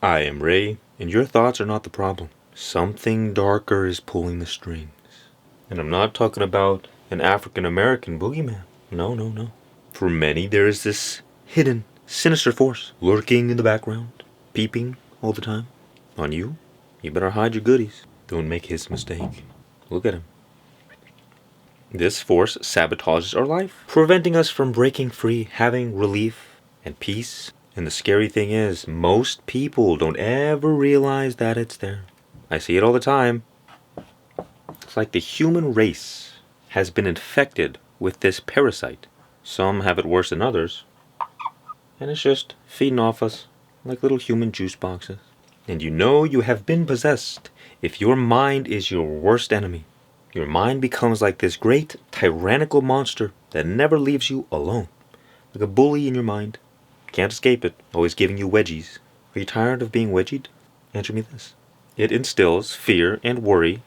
I am Ray, and your thoughts are not the problem. Something darker is pulling the strings. And I'm not talking about an African American boogeyman. No, no, no. For many, there is this hidden, sinister force lurking in the background, peeping all the time. On you, you better hide your goodies. Don't make his mistake. Look at him. This force sabotages our life, preventing us from breaking free, having relief and peace. And the scary thing is, most people don't ever realize that it's there. I see it all the time. It's like the human race has been infected with this parasite. Some have it worse than others. And it's just feeding off us like little human juice boxes. And you know you have been possessed if your mind is your worst enemy. Your mind becomes like this great tyrannical monster that never leaves you alone. Like a bully in your mind. Can't escape it, always giving you wedgies. Are you tired of being wedgied? Answer me this. It instills fear and worry,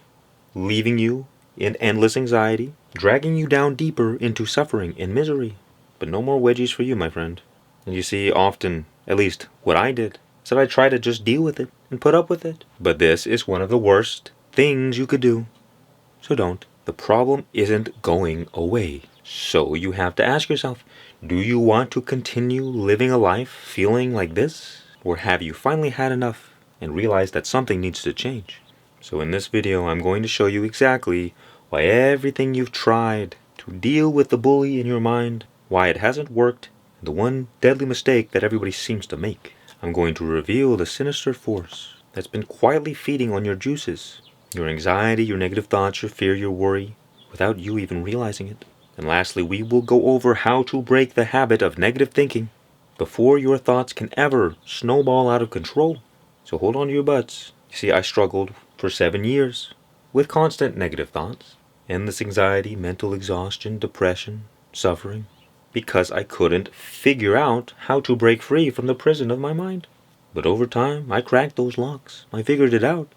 leaving you in endless anxiety, dragging you down deeper into suffering and misery. But no more wedgies for you, my friend. And you see, often, at least what I did, is that I try to just deal with it and put up with it. But this is one of the worst things you could do. So don't. The problem isn't going away. So you have to ask yourself, do you want to continue living a life feeling like this? Or have you finally had enough and realized that something needs to change? So in this video, I'm going to show you exactly why everything you've tried to deal with the bully in your mind, why it hasn't worked, and the one deadly mistake that everybody seems to make. I'm going to reveal the sinister force that's been quietly feeding on your juices, your anxiety, your negative thoughts, your fear, your worry, without you even realizing it. And lastly, we will go over how to break the habit of negative thinking before your thoughts can ever snowball out of control. So hold on to your butts. You see, I struggled for 7 years with constant negative thoughts, endless anxiety, mental exhaustion, depression, suffering, because I couldn't figure out how to break free from the prison of my mind. But over time, I cracked those locks. I figured it out.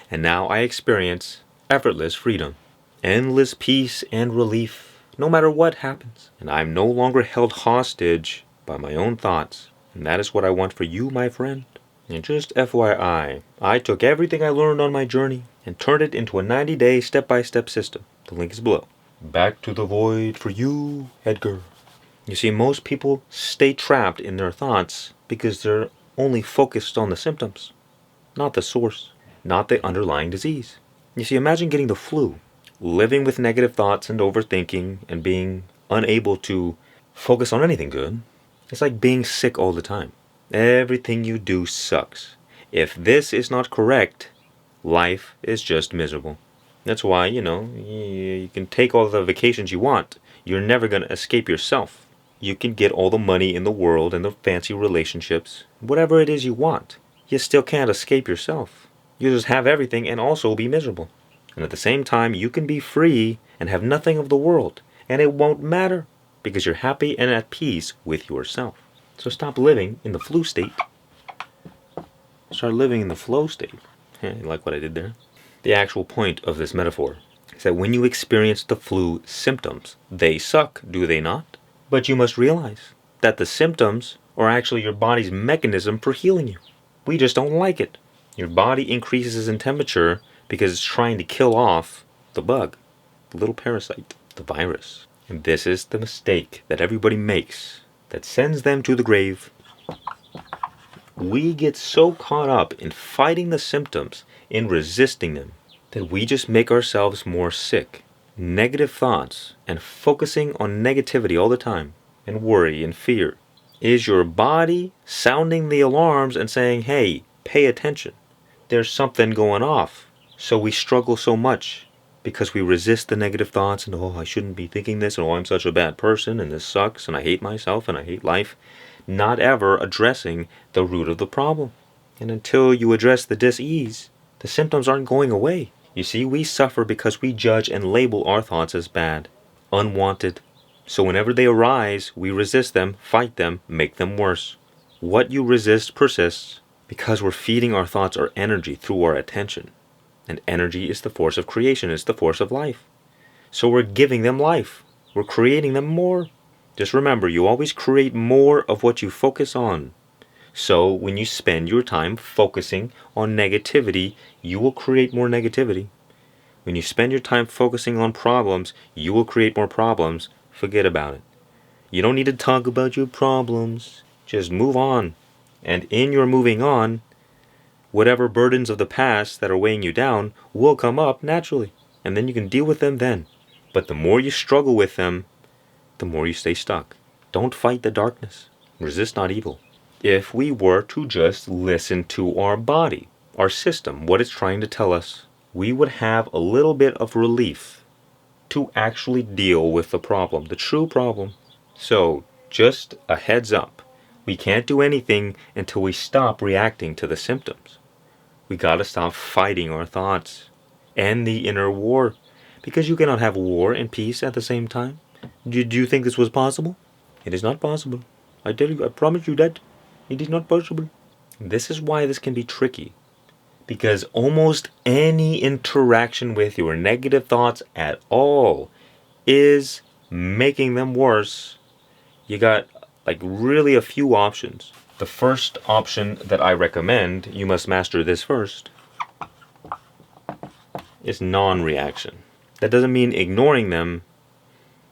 And now I experience effortless freedom, endless peace and relief, no matter what happens. And I'm no longer held hostage by my own thoughts. And that is what I want for you, my friend. And just FYI, I took everything I learned on my journey and turned it into a 90-day step-by-step system. The link is below. Back to the void for you, Edgar. You see, most people stay trapped in their thoughts because they're only focused on the symptoms, not the source, not the underlying disease. You see, imagine getting the flu, living with negative thoughts and overthinking and being unable to focus on anything good. It's like being sick all the time. Everything you do sucks. If this is not correct, life is just miserable. That's why, you can take all the vacations you want. You're never going to escape yourself. You can get all the money in the world and the fancy relationships, whatever it is you want. You still can't escape yourself. You just have everything and also be miserable. And at the same time, you can be free and have nothing of the world. And it won't matter because you're happy and at peace with yourself. So stop living in the flu state. Start living in the flow state. You like what I did there? The actual point of this metaphor is that when you experience the flu symptoms, they suck, do they not? But you must realize that the symptoms are actually your body's mechanism for healing you. We just don't like it. Your body increases in temperature because it's trying to kill off the bug, the little parasite, the virus. And this is the mistake that everybody makes that sends them to the grave. We get so caught up in fighting the symptoms, in resisting them, that we just make ourselves more sick. Negative thoughts and focusing on negativity all the time, and worry and fear, is your body sounding the alarms and saying, hey, pay attention. There's something going off. So we struggle so much because we resist the negative thoughts and, I shouldn't be thinking this, and I'm such a bad person, and this sucks, and I hate myself, and I hate life. Not ever addressing the root of the problem. And until you address the dis-ease, the symptoms aren't going away. You see, we suffer because we judge and label our thoughts as bad, unwanted. So whenever they arise, we resist them, fight them, make them worse. What you resist persists because we're feeding our thoughts our energy through our attention. And energy is the force of creation, it's the force of life. So we're giving them life. We're creating them more. Just remember, you always create more of what you focus on. So when you spend your time focusing on negativity, you will create more negativity. When you spend your time focusing on problems, you will create more problems. Forget about it. You don't need to talk about your problems. Just move on. And in your moving on, whatever burdens of the past that are weighing you down will come up naturally. And then you can deal with them then. But the more you struggle with them, the more you stay stuck. Don't fight the darkness. Resist not evil. If we were to just listen to our body, our system, what it's trying to tell us, we would have a little bit of relief to actually deal with the problem, the true problem. So, just a heads up. We can't do anything until we stop reacting to the symptoms. We gotta stop fighting our thoughts. End the inner war. Because you cannot have war and peace at the same time. Do you think this was possible? It is not possible. I tell you, I promise you that. It is not possible. This is why this can be tricky. Because almost any interaction with your negative thoughts at all is making them worse. You got like really a few options. The first option that I recommend, you must master this first, is non-reaction. That doesn't mean ignoring them.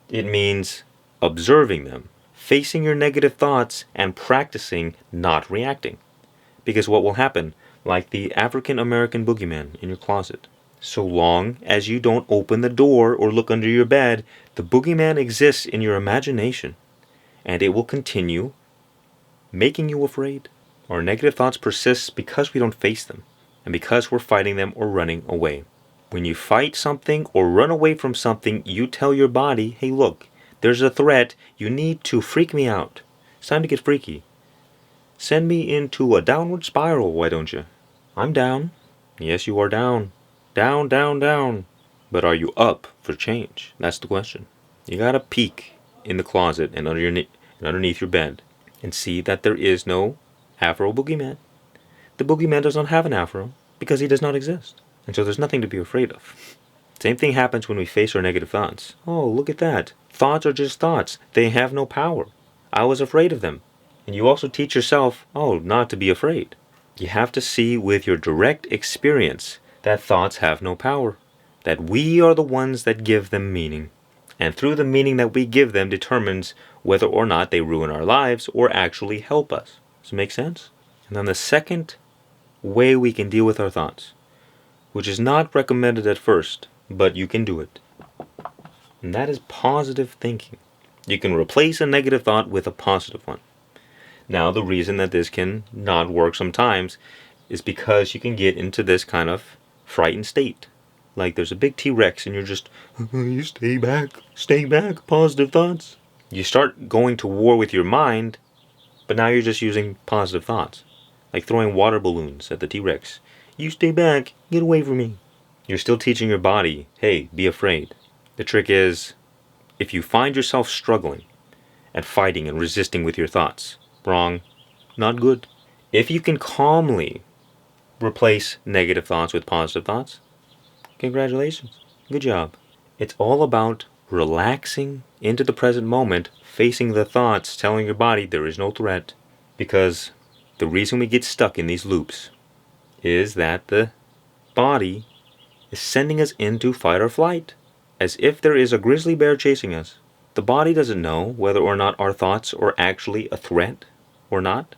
It means observing them, facing your negative thoughts, and practicing not reacting. Because what will happen, like the African American boogeyman in your closet, so long as you don't open the door or look under your bed, the boogeyman exists in your imagination, and it will continue making you afraid. Our negative thoughts persist because we don't face them, and because we're fighting them or running away. When you fight something or run away from something, you tell your body, hey look, there's a threat, you need to freak me out. It's time to get freaky. Send me into a downward spiral, why don't you? I'm down. Yes, you are down. Down, down, down. But are you up for change? That's the question. You gotta peek in the closet and underneath your bed and see that there is no Afro boogeyman. The boogeyman does not have an afro because he does not exist. And so there's nothing to be afraid of. Same thing happens when we face our negative thoughts. Oh, look at that. Thoughts are just thoughts. They have no power. I was afraid of them. And you also teach yourself, oh, not to be afraid. You have to see with your direct experience that thoughts have no power. That we are the ones that give them meaning. And through the meaning that we give them determines whether or not they ruin our lives or actually help us. Does it make sense? And then the second way we can deal with our thoughts, which is not recommended at first, but you can do it. And that is positive thinking. You can replace a negative thought with a positive one. Now, the reason that this can not work sometimes is because you can get into this kind of frightened state. Like there's a big T-Rex and you're just, you stay back, positive thoughts. You start going to war with your mind, but now you're just using positive thoughts. Like throwing water balloons at the T-Rex. You stay back, get away from me. You're still teaching your body, hey, be afraid. The trick is, if you find yourself struggling and fighting and resisting with your thoughts, wrong, not good. If you can calmly replace negative thoughts with positive thoughts, congratulations, good job. It's all about relaxing into the present moment, facing the thoughts, telling your body there is no threat. Because the reason we get stuck in these loops is that the body is sending us into fight or flight, as if there is a grizzly bear chasing us. The body doesn't know whether or not our thoughts are actually a threat or not.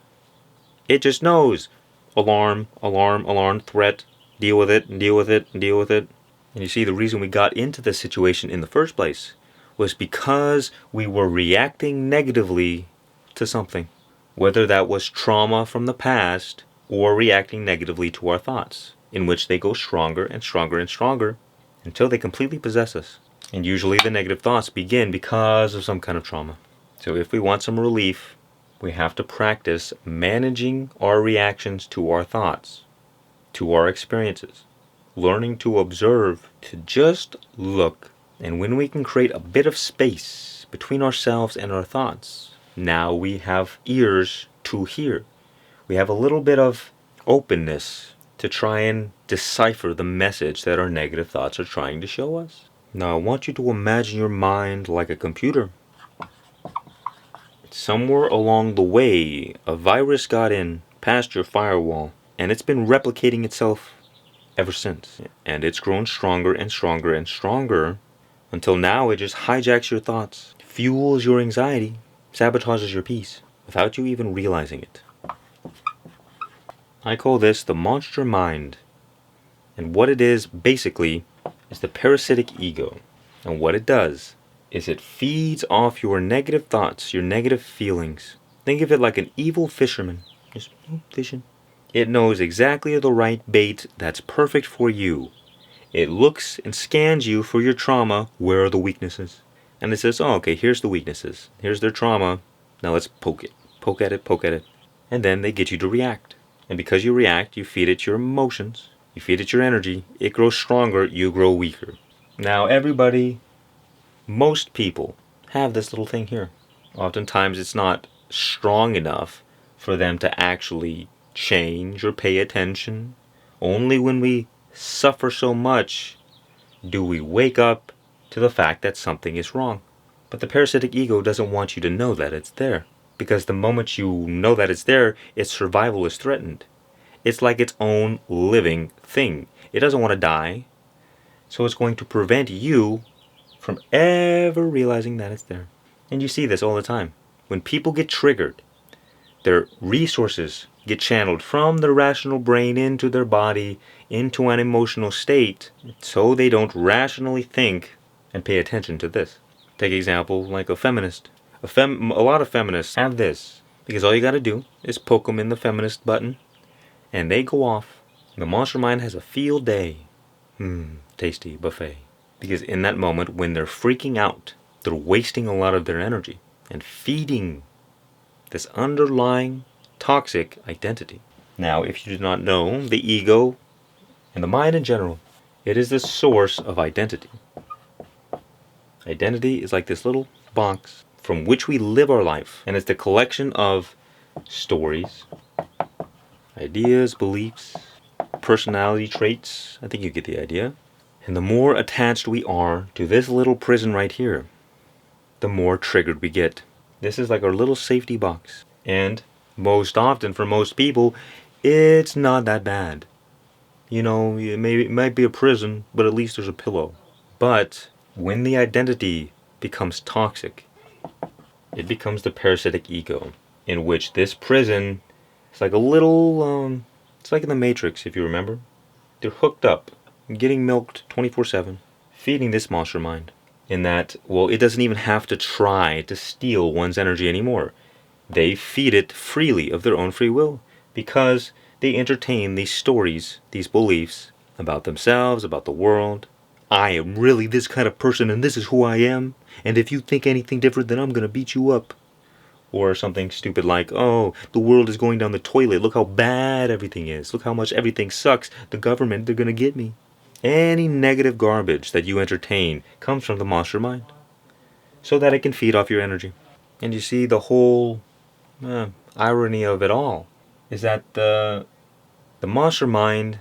It just knows. Alarm, alarm, alarm, threat, deal with it, deal with it, deal with it. And you see, the reason we got into this situation in the first place was because we were reacting negatively to something. Whether that was trauma from the past or reacting negatively to our thoughts, in which they go stronger and stronger and stronger until they completely possess us. And usually the negative thoughts begin because of some kind of trauma. So if we want some relief, we have to practice managing our reactions to our thoughts, to our experiences, learning to observe, to just look. And when we can create a bit of space between ourselves and our thoughts, now we have ears to hear. We have a little bit of openness to try and decipher the message that our negative thoughts are trying to show us. Now I want you to imagine your mind like a computer. It's Somewhere along the way, a virus got in past your firewall, and it's been replicating itself ever since. And it's grown stronger and stronger and stronger until now it just hijacks your thoughts, fuels your anxiety, sabotages your peace without you even realizing it. I call this the monster mind. And what it is, basically, is the parasitic ego. And what it does is it feeds off your negative thoughts, your negative feelings. Think of it like an evil fisherman, just fishing. It knows exactly the right bait that's perfect for you. It looks and scans you for your trauma. Where are the weaknesses? And it says, oh, okay, here's the weaknesses. Here's their trauma. Now let's poke it. Poke at it, poke at it. And then they get you to react. And because you react, you feed it your emotions. You feed it your energy. It grows stronger, you grow weaker. Now everybody, most people, have this little thing here. Oftentimes it's not strong enough for them to actually change or pay attention. Only when we suffer so much do we wake up to the fact that something is wrong. But the parasitic ego doesn't want you to know that it's there. Because the moment you know that it's there, its survival is threatened. It's like its own living thing. It doesn't want to die. So it's going to prevent you from ever realizing that it's there. And you see this all the time. When people get triggered, their resources get channeled from their rational brain into their body, into an emotional state, so they don't rationally think and pay attention to this. Take an example like a feminist. A lot of feminists have this, because all you gotta do is poke them in the feminist button, and they go off. The monster mind has a field day. Tasty buffet. Because in that moment, when they're freaking out, they're wasting a lot of their energy and feeding this underlying toxic identity. Now, if you do not know, the ego and the mind in general, it is the source of identity. Identity is like this little box from which we live our life, and it's the collection of stories, ideas, beliefs, personality traits. I think you get the idea. And the more attached we are to this little prison right here, the more triggered we get. This is like our little safety box. And most often, for most people, it's not that bad. You know, it might be a prison, but at least there's a pillow. But when the identity becomes toxic, it becomes the parasitic ego, in which this prison is like a little, it's like in the Matrix, if you remember. They're hooked up, getting milked 24/7, feeding this monster mind. In that, well, it doesn't even have to try to steal one's energy anymore. They feed it freely of their own free will, because they entertain these stories, these beliefs about themselves, about the world. I am really this kind of person, and this is who I am. And if you think anything different, then I'm going to beat you up. Or something stupid like, oh, the world is going down the toilet. Look how bad everything is. Look how much everything sucks. The government, they're going to get me. Any negative garbage that you entertain comes from the monster mind, so that it can feed off your energy. And you see, the whole irony of it all is that the monster mind,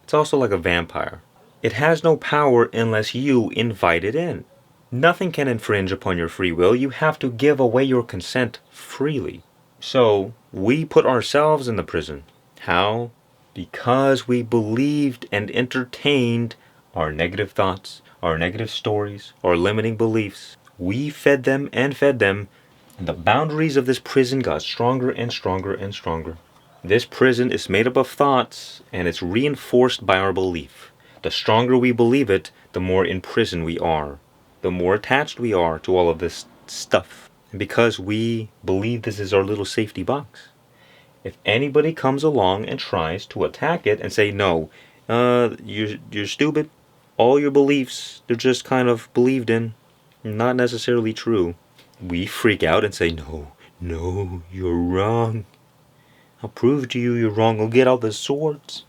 it's also like a vampire. It has no power unless you invite it in. Nothing can infringe upon your free will. You have to give away your consent freely. So, we put ourselves in the prison. How? Because we believed and entertained our negative thoughts, our negative stories, our limiting beliefs. We fed them, and the boundaries of this prison got stronger and stronger and stronger. This prison is made up of thoughts, and it's reinforced by our belief. The stronger we believe it, the more in prison we are. The more attached we are to all of this stuff. And because we believe this is our little safety box. If anybody comes along and tries to attack it and say, no, you're stupid, all your beliefs, they're just kind of believed in, not necessarily true, we freak out and say, no, you're wrong. I'll prove to you you're wrong. I'll get out the swords.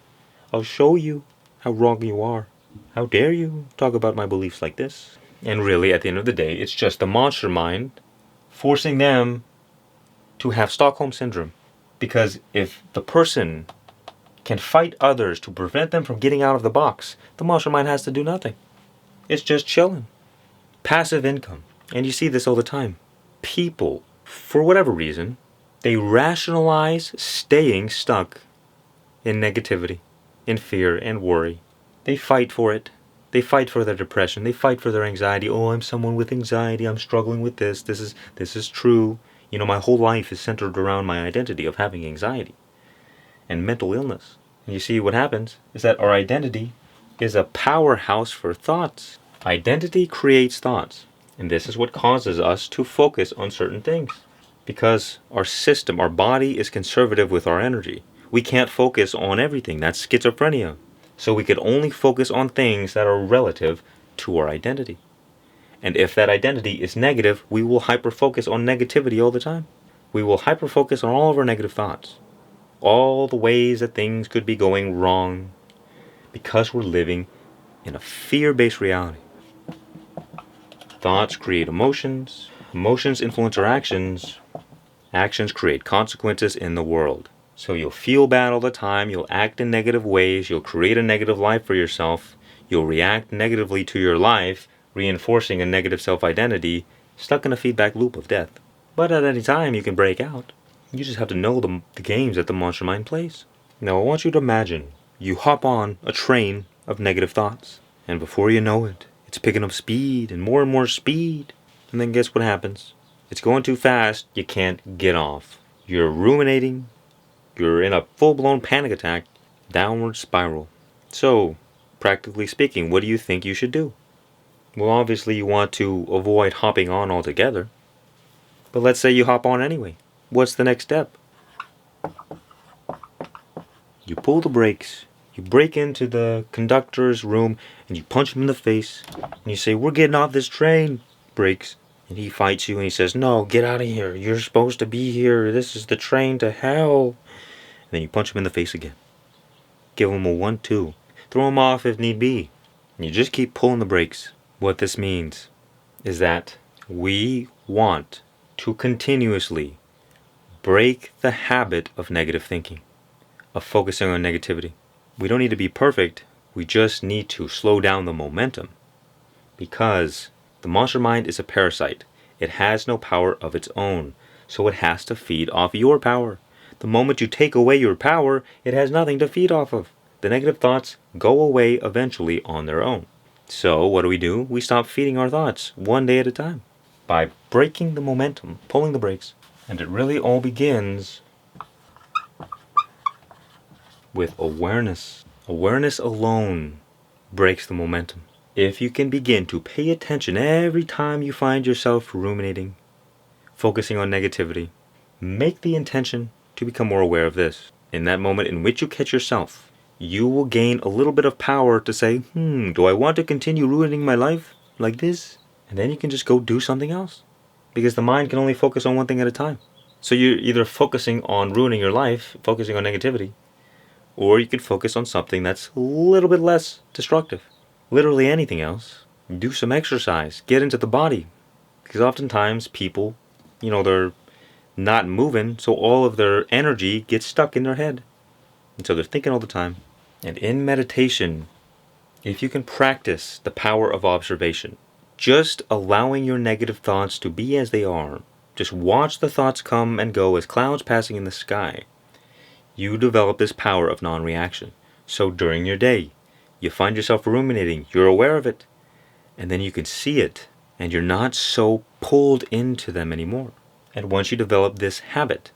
I'll show you how wrong you are. How dare you talk about my beliefs like this? And really, at the end of the day, it's just the monster mind forcing them to have Stockholm Syndrome. Because if the person can fight others to prevent them from getting out of the box, the monster mind has to do nothing. It's just chilling. Passive income. And you see this all the time. People for whatever reason, they rationalize staying stuck in negativity, in fear and worry. They fight for it. They fight for their depression. They fight for their anxiety. Oh, I'm someone with anxiety. I'm struggling with this. This is true. You know, my whole life is centered around my identity of having anxiety and mental illness. And you see what happens is that our identity is a powerhouse for thoughts. Identity creates thoughts. And this is what causes us to focus on certain things. Because our system, our body is conservative with our energy. We can't focus on everything. That's schizophrenia. So we could only focus on things that are relative to our identity. And if that identity is negative, we will hyper-focus on negativity all the time. We will hyper-focus on all of our negative thoughts. All the ways that things could be going wrong. Because we're living in a fear-based reality. Thoughts create emotions. Emotions influence our actions. Actions create consequences in the world. So you'll feel bad all the time. You'll act in negative ways. You'll create a negative life for yourself. You'll react negatively to your life, reinforcing a negative self-identity, stuck in a feedback loop of death. But at any time, you can break out. You just have to know the games that the monster mind plays. Now, I want you to imagine you hop on a train of negative thoughts. And before you know it, it's picking up speed and more speed. And then guess what happens? It's going too fast, you can't get off. You're ruminating, you're in a full-blown panic attack, downward spiral. So, practically speaking, what do you think you should do? Well, obviously you want to avoid hopping on altogether. But let's say you hop on anyway. What's the next step? You pull the brakes. You break into the conductor's room and you punch him in the face. And you say, we're getting off this train. Brakes. And he fights you and he says, no, get out of here. You're supposed to be here. This is the train to hell. And then you punch him in the face again. Give him a 1-2. Throw him off if need be. And you just keep pulling the brakes. What this means is that we want to continuously break the habit of negative thinking, of focusing on negativity. We don't need to be perfect. We just need to slow down the momentum. Because the monster mind is a parasite. It has no power of its own. So it has to feed off your power. The moment you take away your power, it has nothing to feed off of. The negative thoughts go away eventually on their own. So what do? We stop feeding our thoughts one day at a time. By breaking the momentum, pulling the brakes. And it really all begins with awareness. Awareness alone breaks the momentum. If you can begin to pay attention every time you find yourself ruminating, focusing on negativity, make the intention to become more aware of this. In that moment in which you catch yourself, you will gain a little bit of power to say, do I want to continue ruining my life like this? And then you can just go do something else. Because the mind can only focus on one thing at a time. So you're either focusing on ruining your life, focusing on negativity, or you can focus on something that's a little bit less destructive. Literally anything else. Do some exercise. Get into the body. Because oftentimes people, they're not moving, so all of their energy gets stuck in their head. And so they're thinking all the time. And in meditation, if you can practice the power of observation, just allowing your negative thoughts to be as they are, just watch the thoughts come and go as clouds passing in the sky, you develop this power of non-reaction. So during your day, you find yourself ruminating, you're aware of it, and then you can see it, and you're not so pulled into them anymore. And once you develop this habit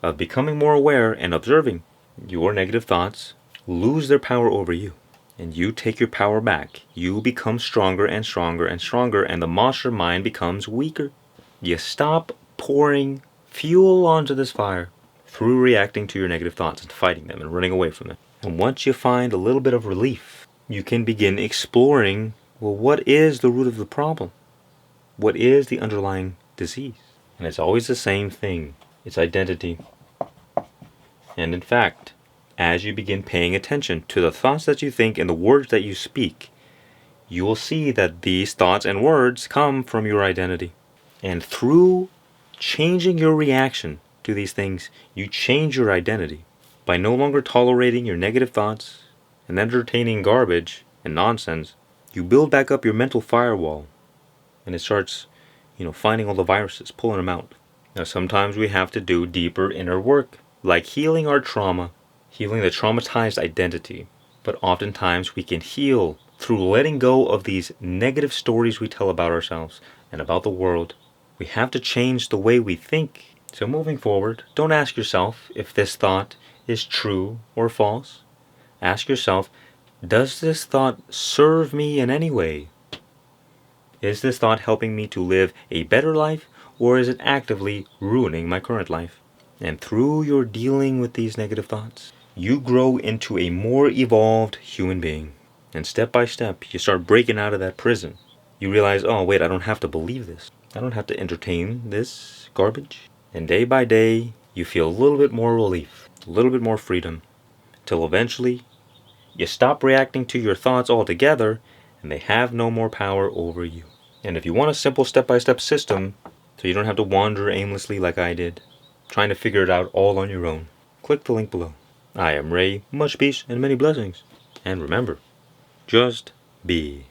of becoming more aware and observing, your negative thoughts lose their power over you. And you take your power back. You become stronger and stronger and stronger, and the monster mind becomes weaker. You stop pouring fuel onto this fire through reacting to your negative thoughts and fighting them and running away from them. And once you find a little bit of relief, you can begin exploring, well, what is the root of the problem? What is the underlying disease? And it's always the same thing. It's identity. And in fact, as you begin paying attention to the thoughts that you think and the words that you speak, you will see that these thoughts and words come from your identity. And through changing your reaction to these things, you change your identity. By no longer tolerating your negative thoughts and entertaining garbage and nonsense, you build back up your mental firewall. And it starts, finding all the viruses, pulling them out. Now, sometimes we have to do deeper inner work, like healing our trauma, healing the traumatized identity. But oftentimes we can heal through letting go of these negative stories we tell about ourselves and about the world. We have to change the way we think. So moving forward, don't ask yourself if this thought is true or false. Ask yourself, does this thought serve me in any way? Is this thought helping me to live a better life, or is it actively ruining my current life? And through your dealing with these negative thoughts, you grow into a more evolved human being. And step by step, you start breaking out of that prison. You realize, oh wait, I don't have to believe this. I don't have to entertain this garbage. And day by day, you feel a little bit more relief, a little bit more freedom, till eventually you stop reacting to your thoughts altogether, and they have no more power over you. And if you want a simple step-by-step system, so you don't have to wander aimlessly like I did, trying to figure it out all on your own, click the link below. I am Ray, much peace and many blessings. And remember, just be.